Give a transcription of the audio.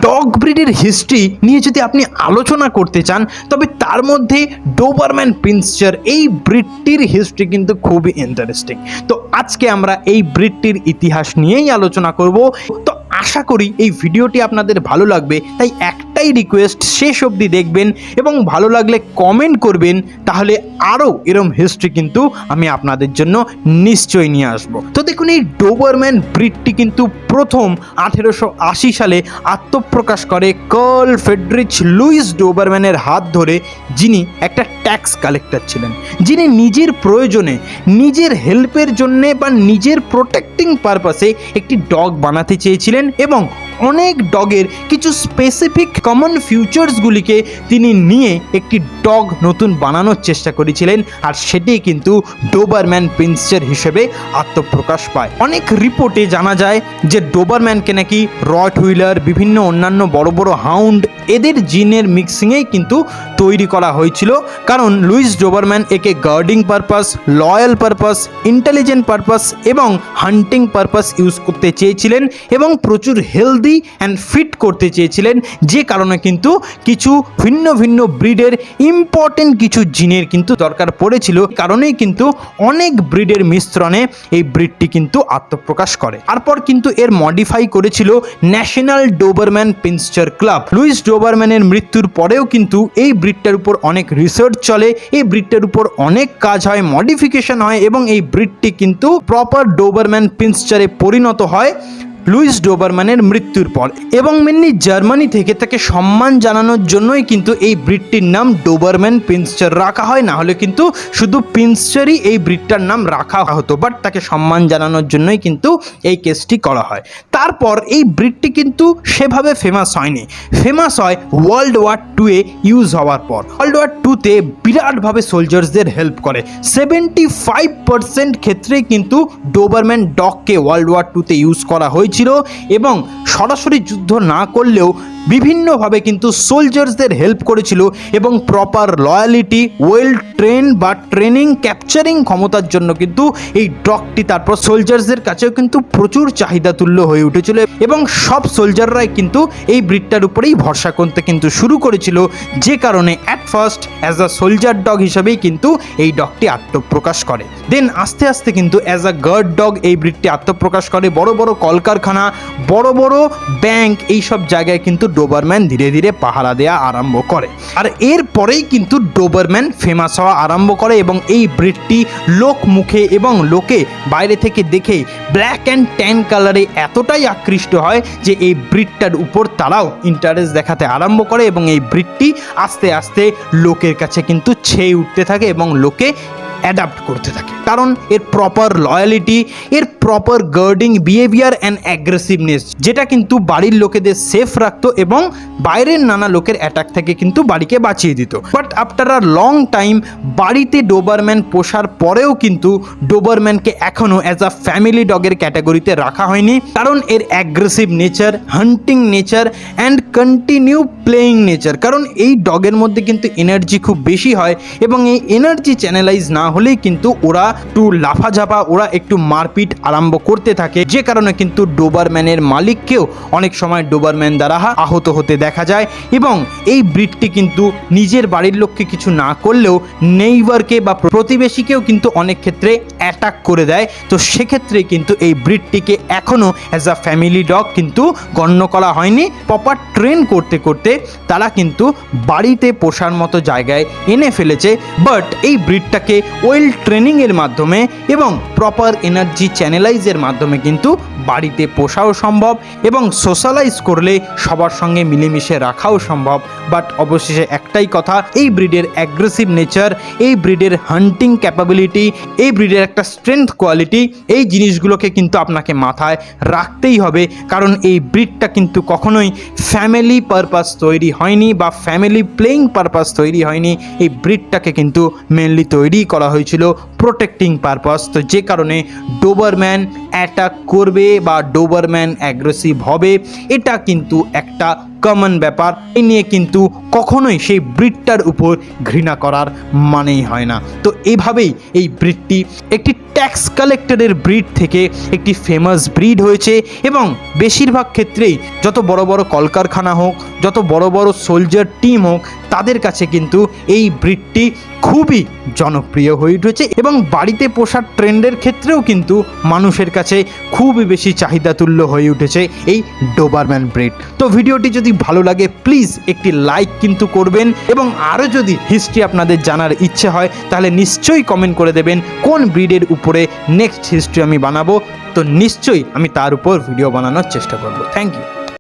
Dog ব্রিডের history নিয়ে যদি আপনি আলোচনা করতে চান তবে তার মধ্যে ডোবারম্যান পিন্সচার এই ব্রিডটির হিস্ট্রি কিন্তু খুবই ইন্টারেস্টিং। তো আজকে আমরা এই ব্রিডটির ইতিহাস নিয়েই আলোচনা করব। তো আশা করি এই ভিডিওটি আপনাদের ভালো লাগবে, তাই একটাই রিকোয়েস্ট, শেষ অবধি দেখবেন এবং ভালো লাগলে কমেন্ট করবেন, তাহলে আরও এরম হিস্ট্রি কিন্তু আমি আপনাদের জন্য নিশ্চয়ই নিয়ে আসব। তো দেখুন, এই ডোবারম্যান ব্রিডটি কিন্তু প্রথম 1880 সালে আত্মপ্রকাশ করে কার্ল ফ্রেডরিচ লুইস ডোবারম্যানের হাত ধরে, যিনি একটা ট্যাক্স কালেক্টর ছিলেন, যিনি নিজের প্রয়োজনে, নিজের হেল্পের জন্যে বা নিজের প্রোটেক্টিং পারপাসে একটি ডগ বানাতে চেয়েছিলেন এবং অনেক ডগের কিছু স্পেসিফিক কমন ফিউচার্সগুলিকে তিনি নিয়ে একটি ডগ নতুন বানানোর চেষ্টা করেছিলেন, আর সেটি কিন্তু ডোবারম্যান পিন্সচার হিসেবে আত্মপ্রকাশ পায়। অনেক রিপোর্টে জানা যায় যে ডোবারম্যানকে নাকি রটহুইলার, বিভিন্ন অন্যান্য বড় বড় হাউন্ড, এদের জিনের মিক্সিংয়েই কিন্তু তৈরি করা হয়েছিল, কারণ লুইস ডোবারম্যান একে guarding purpose, loyal purpose, intelligent purpose এবং হান্টিং পারপাস ইউজ করতে চেয়েছিলেন এবং প্রচুর হেলদি অ্যান্ড ফিট করতে চেয়েছিলেন, যে কারণে কিন্তু কিছু ভিন্ন ভিন্ন ব্রিডের ইম্পর্টেন্ট কিছু জিনের কিন্তু দরকার পড়েছিল। কারণেই কিন্তু অনেক ব্রিডের মিশ্রণে এই ব্রিডটি কিন্তু আত্মপ্রকাশ করে। তারপর কিন্তু এর মডিফাই করেছিল National Doberman Pinscher Club. Louis ডোবারম্যানের মৃত্যুর পরেও কিন্তু এই ব্রিডটার উপর অনেক রিসার্চ চলে, এই ব্রিডটার উপর অনেক কাজ হয়, মডিফিকেশন হয় এবং এই ব্রিডটি কিন্তু প্রপার ডোবারম্যান পিন্সচারে পরিণত হয় লুইস ডোবারম্যানের মৃত্যুর পর। এবং মেনলি জার্মানি থেকে তাকে সম্মান জানানোর জন্যই কিন্তু এই ব্রিডটির নাম ডোবারম্যান পিন্সচার রাখা হয়, না হলে কিন্তু শুধু পিন্সচারই এই ব্রিডটার নাম রাখা হতো, বাট তাকে সম্মান জানানোর জন্যই কিন্তু এই কেসটি করা হয়। তারপর এই ব্রিডটি কিন্তু সেভাবে ফেমাস হয়নি, ফেমাস হয় ওয়ার্ল্ড ওয়ার 2-এ ইউজ হওয়ার পর। ওয়ার্ল্ড ওয়ার 2-তে বিরাটভাবে সোলজার্সদের হেল্প করে, 75% ক্ষেত্রেই কিন্তু ডোবারম্যান ডগকে ওয়ার্ল্ড ওয়ার 2-তে ইউজ করা হয়েছিল এবং সরাসরি যুদ্ধ না করলেও বিভিন্নভাবে কিন্তু সোলজার্সদের হেল্প করেছিল এবং প্রপার লয়ালিটি, ওয়েল ট্রেন বা ট্রেনিং ক্যাপচারিং ক্ষমতার জন্য কিন্তু এই ডগটি তারপর সোলজার্সদের কাছেও কিন্তু প্রচুর চাহিদা তুল্য হয়ে উঠেছিল এবং সব সোলজাররাই কিন্তু এই ব্রিডটার উপরেই ভরসা করতে কিন্তু শুরু করেছিল, যে কারণে at first as a soldier dog হিসেবেই কিন্তু এই ডগটি আত্মপ্রকাশ করে। দেন আস্তে আস্তে কিন্তু অ্যাজ আ গার্ড ডগ এই ব্রিডটি আত্মপ্রকাশ করে। বড় বড় কলকারখানা, বড় বড় ব্যাংক, এইসব জায়গায় কিন্তু ডোবারম্যান ধীরে ধীরে পাহারা দেওয়া আরম্ভ করে, আর এরপরেই কিন্তু ডোবারম্যান ফেমাস হওয়া আরম্ভ করে এবং এই ব্রিডটি লোক মুখে এবং লোকে বাইরে থেকে দেখে ব্ল্যাক অ্যান্ড ট্যান কালারে এতটাই আকৃষ্ট হয় যে এই ব্রিডটার উপর তারাও ইন্টারেস্ট দেখাতে আরম্ভ করে এবং এই ব্রিডটি আস্তে আস্তে লোকের কাছে কিন্তু ছেয়ে উঠতে থাকে এবং লোকে অ্যাডাপ্ট করতে থাকে, কারণ এর প্রপার লয়ালিটি, এর proper guarding behaviour and aggressiveness, যেটা কিন্তু বাড়ির লোকেদের সেফ রাখতো এবং বাইরের নানা লোকের অ্যাটাক থেকে কিন্তু বাড়িকে বাঁচিয়ে দিত। But after a long time বাড়িতে ডোবারম্যান পোষার পরেও কিন্তু ডোবারম্যানকে এখনও অ্যাজ আ ফ্যামিলি ডগের ক্যাটাগরিতে রাখা হয়নি, কারণ এর aggressive nature, hunting nature and continue playing nature, কারণ এই ডগের মধ্যে কিন্তু এনার্জি খুব বেশি হয় এবং এই এনার্জি চ্যানেলাইজ না হলেই কিন্তু ওরা একটু লাফাঝাপা, ওরা একটু মারপিট আরম্ভ করতে থাকে, যে কারণে কিন্তু ডোবারম্যানের মালিককেও অনেক সময় ডোবারম্যান দ্বারা আহত হতে দেখা যায়। এবং এই ব্রিডটি কিন্তু নিজের বাড়ির লোককে কিছু না করলেও নেইবারকে বা প্রতিবেশীকেও কিন্তু অনেক ক্ষেত্রে অ্যাটাক করে দেয়। তো সেক্ষেত্রে কিন্তু এই ব্রিডটিকে এখনও অ্যাজ আ ফ্যামিলি ডগ কিন্তু গণ্য করা হয়নি। প্রপার ট্রেন করতে করতে তারা কিন্তু বাড়িতে পোষার মতো জায়গায় এনে ফেলেছে, বাট এই ব্রিডটাকে ওয়েল ট্রেনিংয়ের মাধ্যমে এবং প্রপার এনার্জি চ্যানেলাইজের মাধ্যমে কিন্তু বাড়িতে পোষাও সম্ভব এবং সোশ্যালাইজ করলে সবার সঙ্গে মিলেমিশে রাখাও সম্ভব। বাট অবশেষে একটাই কথা, এই ব্রিডের অ্যাগ্রেসিভ নেচার, এই ব্রিডের হান্টিং ক্যাপাবিলিটি, এই ব্রিডের একটা স্ট্রেংথ কোয়ালিটি, এই জিনিসগুলোকে কিন্তু আপনাকে মাথায় রাখতেই হবে, কারণ এই ব্রিডটা কিন্তু কখনোই ফ্যামিলি পারপাস তৈরি হয়নি বা ফ্যামিলি প্লেইং পারপাস তৈরি হয়নি। এই ব্রিডটাকে কিন্তু মেনলি তৈরি করা হয়েছিল প্রোটেক্টিং পারপাস। তো যে কারণে ডোবারম্যান অ্যাটাক করবে বা ডোবারম্যান অ্যাগ্রেসিভ হবে, এটা কিন্তু একটা কমন ব্যাপার। এই নিয়ে কিন্তু কখনোই সেই ব্রিডটার উপর ঘৃণা করার মানেই হয় না। তো এভাবেই এই ব্রিডটি একটি ট্যাক্স কালেক্টরের ব্রিড থেকে একটি ফেমাস ব্রিড হয়েছে এবং বেশিরভাগ ক্ষেত্রেই যত বড় বড় কলকারখানা হোক, যত বড় বড় সোলজার টিম হোক, তাদের কাছে কিন্তু এই ব্রিডটি খুবই জনপ্রিয় হয়ে উঠেছে এবং বাড়িতে পোষার ট্রেন্ডের ক্ষেত্রেও কিন্তু মানুষের কাছে খুবই বেশি চাহিদাতুল্য হয়ে উঠেছে এই ডোবারম্যান ব্রিড। তো ভিডিওটি যদি ভালো লাগে প্লিজ একটি লাইক কিন্তু করবেন এবং আরও যদি হিস্ট্রি আপনাদের জানার ইচ্ছে হয় তাহলে নিশ্চয়ই কমেন্ট করে দেবেন কোন ব্রিডের উপরে নেক্সট হিস্ট্রি আমি বানাবো। তো নিশ্চয়ই আমি তার উপর ভিডিও বানানোর চেষ্টা করব। Thank you.